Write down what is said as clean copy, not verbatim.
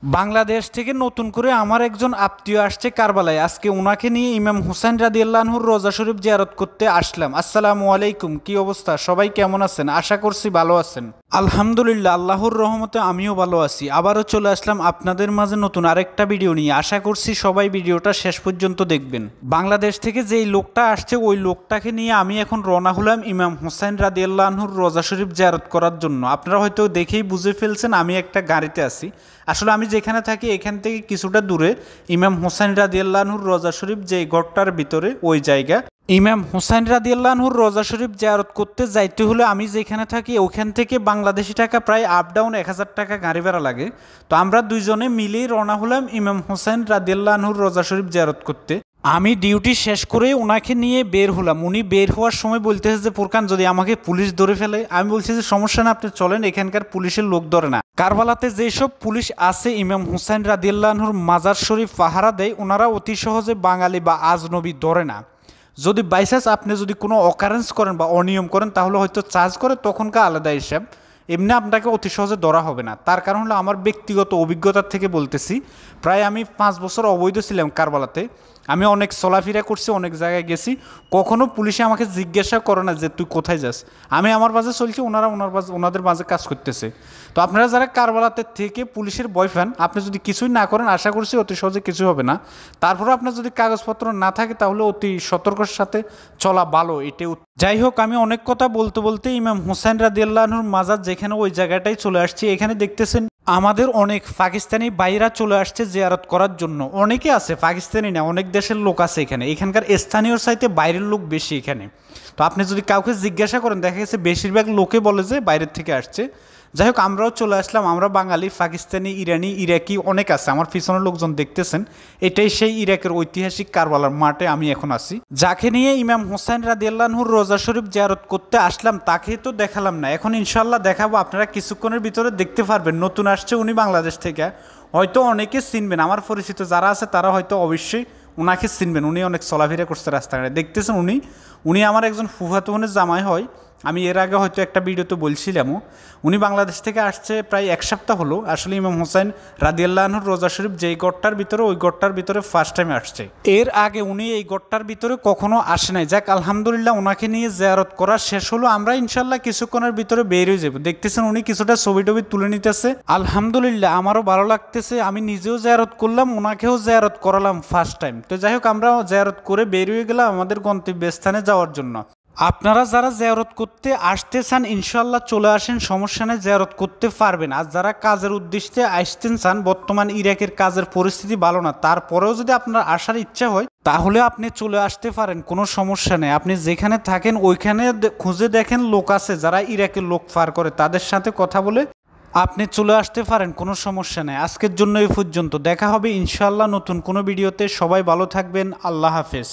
বাংলাদেশ থেকে নতুন করে আমার একজন আত্মীয় আসছে কারবালায়। আজকে ওনাকে নিয়ে ইমাম হুসাইন রাদিয়াল্লাহু আনহুর রোজা শরীফ জিয়ারত করতে আসলাম। আসসালামু আলাইকুম, কি অবস্থা? সবাই কেমন আছেন? আশা করছি ভালো আছেন। আলহামদুলিল্লাহ, আল্লাহর রহমতে আমিও ভালো আছি। আবারও চলে আসলাম আপনাদের মাঝে নতুন আরেকটা ভিডিও নিয়ে। আশা করছি সবাই ভিডিওটা শেষ পর্যন্ত দেখবেন। বাংলাদেশ থেকে যেই লোকটা আসছে ওই লোকটাকে নিয়ে আমি এখন রওনা হলাম ইমাম হুসাইন রাদিয়াল্লাহু আনহুর রোজা শরীফ জিয়ারত করার জন্য। আপনারা হয়তো দেখেই বুঝে ফেলছেন আমি একটা গাড়িতে আছি। আসলে আমি যেখানে থাকি এখান থেকে কিছুটা দূরে ইমাম হুসাইন রাদিয়াল্লাহু আনহুর রোজা শরীফ যেই ঘরটার ভিতরে ওই জায়গা। ইমাম হুসাইন রাদিয়াল্লাহু আনহুর রোজা শরীফ জিয়ারত করতে যাইতে হলে আমি যেখানে থাকি ওখান থেকে বাংলাদেশি টাকা প্রায় আপ ডাউন 1000 টাকা গাড়ি ভাড়া লাগে। তো আমরা দুইজনে মিলেই রওনা হলাম ইমাম হুসাইন রাদিয়াল্লাহু আনহুর রোজা শরীফ জিয়ারত করতে। আমি ডিউটি শেষ করে ওনাকে নিয়ে বের হলাম। উনি বের হওয়ার সময় বলতেছে যে ফোরকান যদি আমাকে পুলিশ ধরে ফেলে। আমি বলছি যে সমস্যা না, আপনি চলেন, এখানকার পুলিশের লোক ধরে না। কারবালাতে যেসব পুলিশ আছে ইমাম হুসাইন রাদিয়াল্লাহু আনহুর মাজার শরীফ পাহারা দেয়, ওনারা অতি সহজে বাঙালি বা আজনবী ধরে না। যদি বাইচান্স আপনি যদি কোনো অকারেন্স করেন বা অনিয়ম করেন তাহলে হয়তো চার্জ করে, তখনকার আলাদা হিসাব। এমনি আপনাকে অতি সহজে ধরা হবে না। তার কারণ হলো আমার ব্যক্তিগত অভিজ্ঞতার থেকে বলতেছি। প্রায় আমি 5 বছর অবৈধ ছিলাম কারবালাতে। আমি অনেক চলাফেরা করছি, অনেক জায়গায় গেছি। কখনো পুলিশে আমাকে জিজ্ঞাসা করে না যে তুই কোথায় যাস। আমি আমার বাজে চলছি, ওনারা ওনাদের বাজে কাজ করতেছে। তো আপনারা যারা কারবালাতে থেকে পুলিশের ভয় পান, আপনি যদি কিছুই না করেন আশা করছি অতি সহজে কিছু হবে না। তারপরে আপনার যদি কাগজপত্র না থাকে তাহলে অতি সতর্কর সাথে চলা ভালো। এটাই যাই হোক, আমি অনেক কথা বলতে বলতে ইমাম হুসাইন রাদিয়াল্লাহু আনহুর মাজার যেখানে ওই জায়গাটাই চলে আসছি। এখানে দেখতেছেন আমাদের অনেক পাকিস্তানি ভাইরা চলে আসছে জিয়ারত করার জন্য। অনেকে আছে, পাকিস্তানি না, অনেক দেশের লোক আছে এখানে। এখানকার স্থানীয় চাইতে বাইরের লোক বেশি এখানে। তো আপনি যদি কাউকে জিজ্ঞাসা করেন দেখা গেছে বেশিরভাগ লোকে বলে যে বাইরের থেকে আসছে। যাই হোক, আমরাও চলে আসলাম। আমরা বাঙালি, পাকিস্তানি, ইরানি, ইরাকি অনেক আছে। আমার পিছনের লোকজন দেখতেছেন, এটাই সেই ইরাকের ঐতিহাসিক কারবালার মাঠে আমি এখন আছি। যাকে নিয়ে ইমাম হুসাইন রাদিয়াল্লাহু আনহুর রোজা শরীফ জিয়ারত করতে আসলাম তাকে তো দেখালাম না, এখন ইনশাল্লাহ দেখাবো। আপনারা কিছুক্ষণের ভিতরে দেখতে পারবেন। নতুন আসছে উনি বাংলাদেশ থেকে, হয়তো অনেকে চিনবেন। আমার পরিচিত যারা আছে তারা হয়তো অবশ্যই ওনাকে চিনবেন। উনি অনেক চলাফেরা করছে রাস্তাঘাটে, দেখতেছেন। উনি আমার একজন ফুফাতো বোনের জামাই হয়। আমি এর আগে হয়তো একটা ভিডিওতে বলছিলামও। উনি বাংলাদেশ থেকে আসছে প্রায় 1 সপ্তাহ হলো। আসলে ইমাম হুসাইন রাদিয়াল্লাহু আনহুর রোজা শরীফ যেই গড়টার ভিতরে ওই গড়টার ভিতরে ফার্স্ট টাইম আসছে। এর আগে উনি এই গড়টার ভিতরে কখনো আসে নাই। যাক আলহামদুলিল্লাহ, ওনাকে নিয়ে জিয়ারত করা শেষ হলো। আমরা ইনশাল্লাহ কিছুক্ষণের ভিতরে বের হয়ে যাবো। দেখতেছেন উনি কিছুটা ছবি টবি তুলে নিতেছে। আলহামদুলিল্লাহ, আমারও ভালো লাগতেছে। আমি নিজেও জিয়ারত করলাম, ওনাকেও জিয়ারত করালাম ফার্স্ট টাইম। তো যাই হোক, আমরা জিয়ারত করে বের হয়ে গেলাম আমাদের গন্তব্যস্থানে যাওয়ার জন্য। আপনারা যারা জিয়ারত করতে আসতে চান ইনশাল্লাহ চলে আসেন, সমস্যা নেই, জিয়ারত করতে পারবেন। আর যারা কাজের উদ্দেশ্যে আসতে চান, বর্তমান ইরাকের কাজের পরিস্থিতি ভালো না, তারপরেও যদি আপনার আসার ইচ্ছা হয় তাহলে আপনি চলে আসতে পারেন, কোনো সমস্যা নেই। আপনি যেখানে থাকেন ওইখানে খুঁজে দেখেন লোক আছে যারা ইরাকের লোক পার করে, তাদের সাথে কথা বলে আপনি চলে আসতে পারেন, কোনো সমস্যা নেই। আজকের জন্য এই পর্যন্ত, দেখা হবে ইনশাল্লাহ নতুন কোনো ভিডিওতে। সবাই ভালো থাকবেন, আল্লাহ হাফেজ।